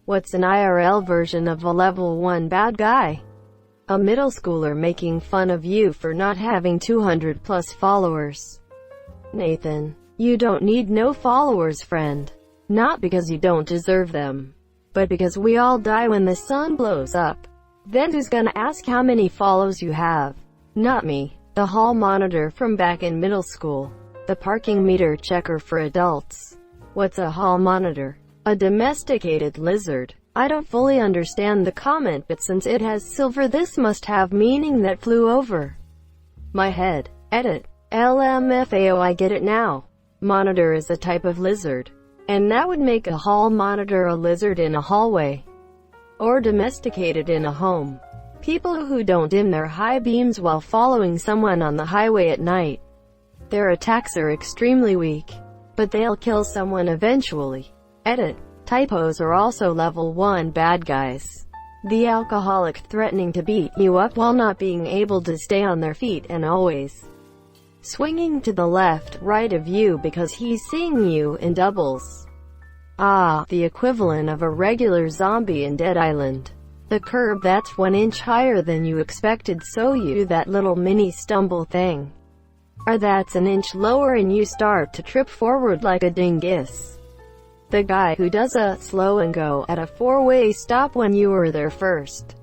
What's an IRL version of a level 1 bad guy? A middle schooler making fun of you for not having 200 plus followers. Nathan, you don't need no followers, friend. Not because you don't deserve them, but because we all die when the sun blows up. Then who's gonna ask how many follows you have? Not me. The hall monitor from back in middle school. The parking meter checker for adults. What's a hall monitor? A domesticated lizard. I don't fully understand the comment, but since it has silver, this must have meaning that flew over my head. Edit. LMFAO, I get it now. Monitor is a type of lizard. And that would make a hall monitor a lizard in a hallway. Or domesticated in a home. People who don't dim their high beams while following someone on the highway at night. Their attacks are extremely weak, but they'll kill someone eventually. Edit. Typos are also level 1 bad guys. The alcoholic threatening to beat you up while not being able to stay on their feet and always swinging to the left, right of you because he's seeing you in doubles. Ah, the equivalent of a regular zombie in Dead Island. The curb that's 1 inch higher than you expected, so you that little mini stumble thing. Or that's 1 inch lower and you start to trip forward like a dingus. The guy who does a slow and go at a 4-way stop when you were there first.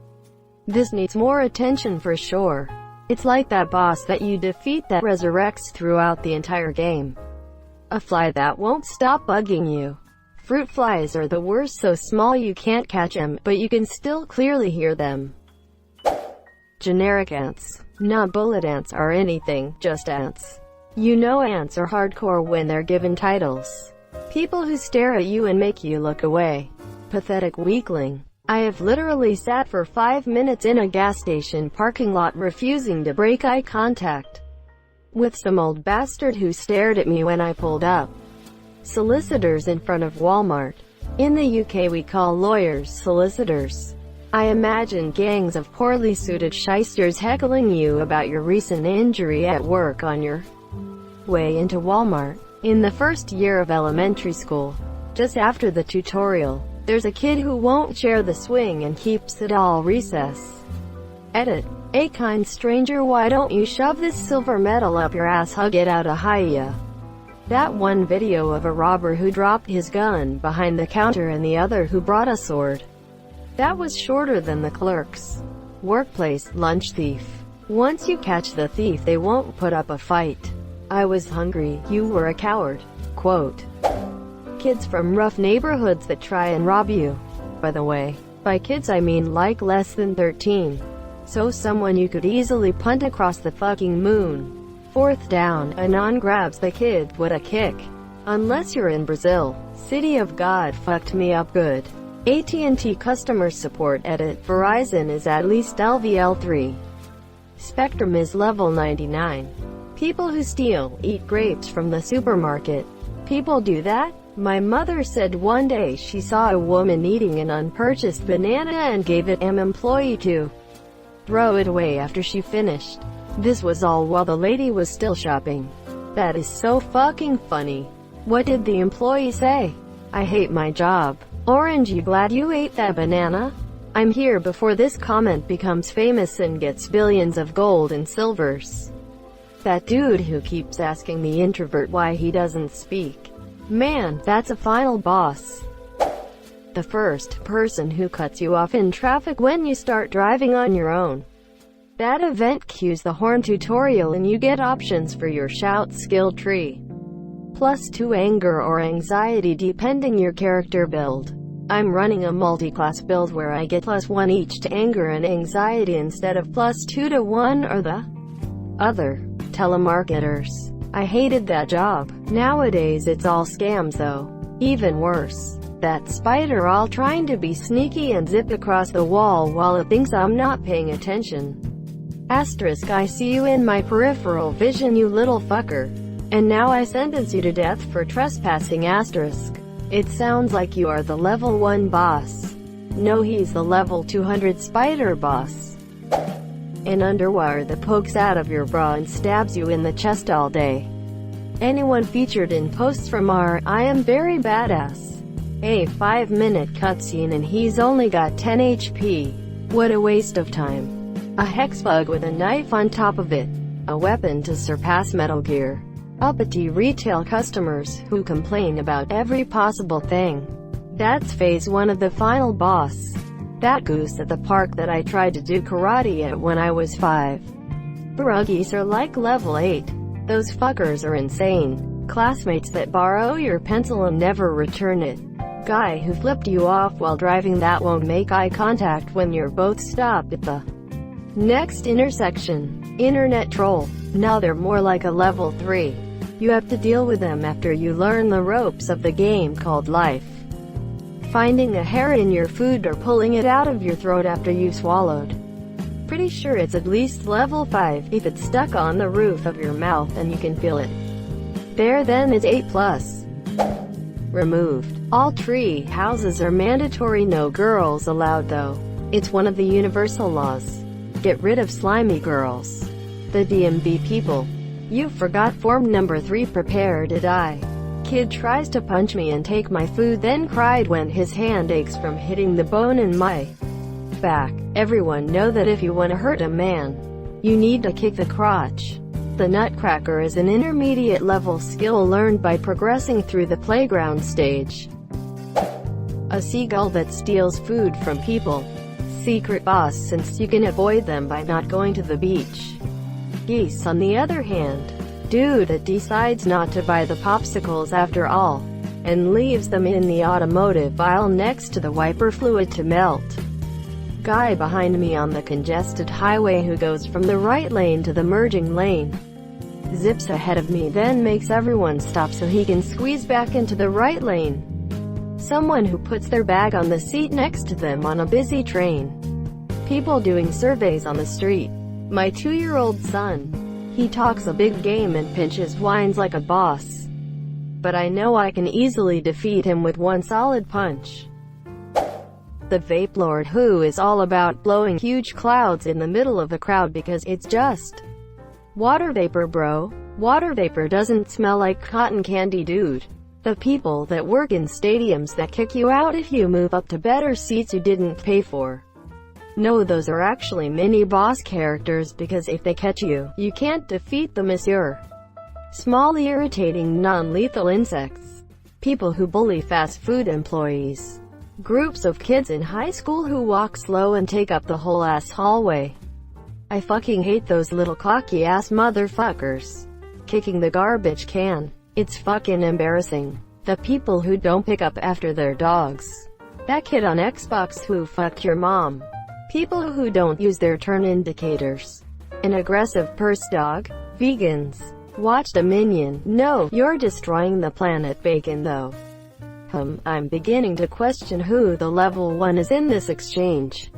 This needs more attention for sure. It's like that boss that you defeat that resurrects throughout the entire game. A fly that won't stop bugging you. Fruit flies are the worst, so small you can't catch them, but you can still clearly hear them. Generic ants. Not bullet ants or anything, just ants. You know ants are hardcore when they're given titles. People who stare at you and make you look away. Pathetic weakling. I have literally sat for 5 minutes in a gas station parking lot refusing to break eye contact with some old bastard who stared at me when I pulled up. Solicitors in front of Walmart. In the UK we call lawyers solicitors. I imagine gangs of poorly suited shysters heckling you about your recent injury at work on your way into Walmart. In the first year of elementary school, just after the tutorial, there's a kid who won't share the swing and keeps it all recess. Edit. A kind stranger, why don't you shove this silver medal up your ass, hug it out of hiya. That one video of a robber who dropped his gun behind the counter and the other who brought a sword. That was shorter than the clerk's workplace lunch thief. Once you catch the thief, they won't put up a fight. I was hungry, you were a coward. Quote. Kids from rough neighborhoods that try and rob you. By the way, by kids I mean like less than 13. So someone you could easily punt across the fucking moon. 4th down, Anon grabs the kid, what a kick. Unless you're in Brazil. City of God fucked me up good. AT&T customer support. Edit. Verizon is at least LVL3. Spectrum is level 99. People who steal, eat grapes from the supermarket. People do that? My mother said one day she saw a woman eating an unpurchased banana and gave it an employee to throw it away after she finished. This was all while the lady was still shopping. That is so fucking funny. What did the employee say? I hate my job. Orange, you glad you ate that banana? I'm here before this comment becomes famous and gets billions of gold and silvers. That dude who keeps asking the introvert why he doesn't speak. Man, that's a final boss. The first person who cuts you off in traffic when you start driving on your own. That event cues the horn tutorial and you get options for your shout skill tree. +2 anger or anxiety depending your character build. I'm running a multi-class build where I get +1 each to anger and anxiety instead of +2 to 1 or the other. Telemarketers. I hated that job. Nowadays it's all scams though. Even worse. That spider all trying to be sneaky and zip across the wall while it thinks I'm not paying attention. Asterisk, I see you in my peripheral vision, you little fucker. And now I sentence you to death for trespassing. Asterisk. It sounds like you are the level 1 boss. No, he's the level 200 spider boss. An underwire that pokes out of your bra and stabs you in the chest all day. Anyone featured in posts from our I Am Very Badass A 5-minute cutscene and he's only got 10 HP. What a waste of time. A hex bug with a knife on top of it. A weapon to surpass Metal Gear. Uppity retail customers who complain about every possible thing. That's phase 1 of the final boss. That goose at the park that I tried to do karate at when I was 5. Buruggies are like level 8. Those fuckers are insane. Classmates that borrow your pencil and never return it. Guy who flipped you off while driving that won't make eye contact when you're both stopped at the next intersection. Internet troll. Now they're more like a level 3. You have to deal with them after you learn the ropes of the game called life. Finding a hair in your food or pulling it out of your throat after you've swallowed. Pretty sure it's at least level 5 if it's stuck on the roof of your mouth and you can feel it. There then is 8+. Removed. All tree houses are mandatory, no girls allowed though. It's one of the universal laws. Get rid of slimy girls. The DMV people. You forgot form number 3, prepare to die. Kid tries to punch me and take my food, then cried when his hand aches from hitting the bone in my back. Everyone know that if you want to hurt a man, you need to kick the crotch. The Nutcracker is an intermediate level skill learned by progressing through the playground stage. A seagull that steals food from people. Secret boss since you can avoid them by not going to the beach. Geese on the other hand. Dude that decides not to buy the popsicles after all, and leaves them in the automotive aisle next to the wiper fluid to melt. Guy behind me on the congested highway who goes from the right lane to the merging lane. Zips ahead of me then makes everyone stop so he can squeeze back into the right lane. Someone who puts their bag on the seat next to them on a busy train. People doing surveys on the street. My 2-year-old son. He talks a big game and pinches whines like a boss. But I know I can easily defeat him with one solid punch. The Vape Lord who is all about blowing huge clouds in the middle of the crowd because it's just water vapor, bro. Water vapor doesn't smell like cotton candy, dude. The people that work in stadiums that kick you out if you move up to better seats you didn't pay for. No, those are actually mini-boss characters because if they catch you, you can't defeat them, monsieur. Small irritating non-lethal insects. People who bully fast food employees. Groups of kids in high school who walk slow and take up the whole ass hallway. I fucking hate those little cocky ass motherfuckers. Kicking the garbage can. It's fucking embarrassing. The people who don't pick up after their dogs. That kid on Xbox who fucked your mom. People who don't use their turn indicators. An aggressive purse dog. Vegans. Watch Dominion. No, you're destroying the planet, bacon though. I'm beginning to question who the level 1 is in this exchange.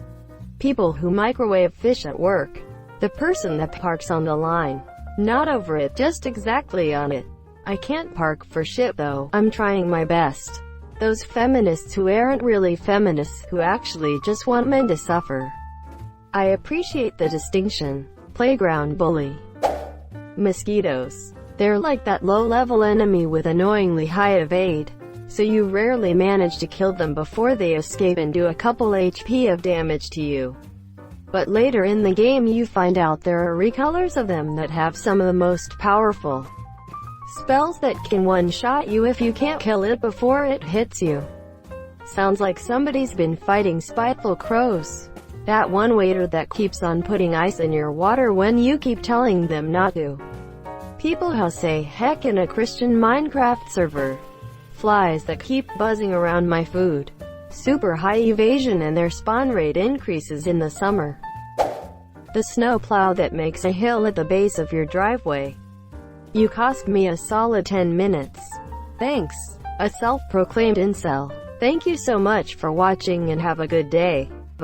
People who microwave fish at work. The person that parks on the line. Not over it, just exactly on it. I can't park for shit though, I'm trying my best. Those feminists who aren't really feminists, who actually just want men to suffer. I appreciate the distinction. Playground bully. Mosquitoes. They're like that low-level enemy with annoyingly high evade, so you rarely manage to kill them before they escape and do a couple HP of damage to you. But later in the game you find out there are recolors of them that have some of the most powerful spells that can one-shot you if you can't kill it before it hits you. Sounds like somebody's been fighting spiteful crows. That one waiter that keeps on putting ice in your water when you keep telling them not to. People who say heck in a Christian Minecraft server. Flies that keep buzzing around my food. Super high evasion and their spawn rate increases in the summer. The snowplow that makes a hill at the base of your driveway. You cost me a solid 10 minutes. Thanks. A self-proclaimed incel. Thank you so much for watching and have a good day.